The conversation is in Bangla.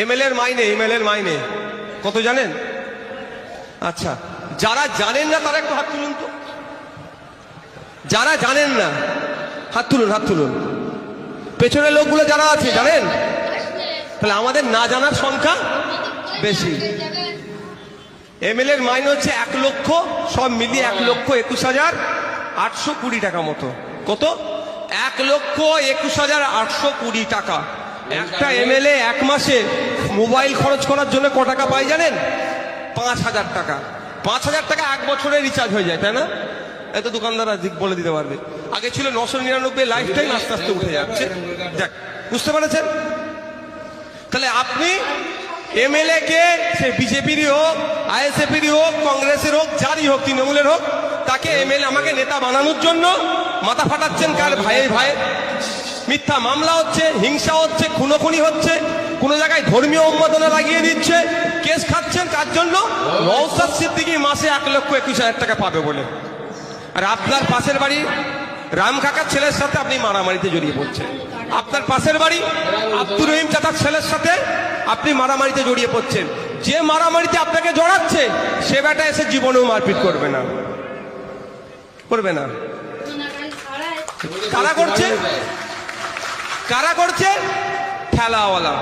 এমএলএর মাইনে কত জানেন? আচ্ছা, যারা জানেন না তারা একটু হাত তুলুন তো। যারা জানেন না হাত তুলুন। পেছনের লোকগুলো যারা আছে জানেন? তাহলে আমাদের না জানার সংখ্যা বেশি। এমএলএর মাইনে হচ্ছে 1 লক্ষ, সব মিলিয়ে 1,21,820 টাকা মতো। কত? 1,21,820 টাকা। একটা এমএলএ এক মাসে মোবাইল খরচ করার জন্য ক টাকা পায় জানেন? 5,000 টাকা। 5,000 টাকা 1 বছরের রিচার্জ হয়ে যায়, তাই না? এত দোকানদার বলে দিতে পারবে। আগে ছিল 999, লাইফ টাইম, আস্তে আস্তে উঠে যাচ্ছে। দেখ, বুঝতে পেরেছেন? তাহলে আপনি এমএলএ কে, সে বিজেপিরই হোক, আইএসএফেরই হোক, কংগ্রেসের হোক, যারই হোক, তৃণমূলের হোক, তাকে এমএলএ আমাকে নেতা বানানোর জন্য মাথা ফাটাচ্ছেন। কার ভাই মিথ্যা মামলা হচ্ছে, হিংসা হচ্ছে, খুনোখুনি হচ্ছে, কোন জায়গায় ধর্মীয় উন্মাদনা লাগিয়ে দিচ্ছে, কেস খাচ্ছেন। কার জন্য? নওশাদ সিদ্দিকী মাসে 1,21,000 টাকা পাবে বলে। আর আপনার পাশের বাড়ি রাম কাকার ছেলের সাথে আপনি মারামারিতে জড়িয়ে পড়ছেন। আপনার পাশের বাড়ি আব্দুর রহিম চাচার ছেলের সাথে আপনি মারামারিতে জড়িয়ে পড়ছেন। যে মারামারিতে আপনাকে জড়াচ্ছে সে বেটা এসে জীবনেও মারপিট করবে না। কারা করছে? ঠেলাওয়ালা।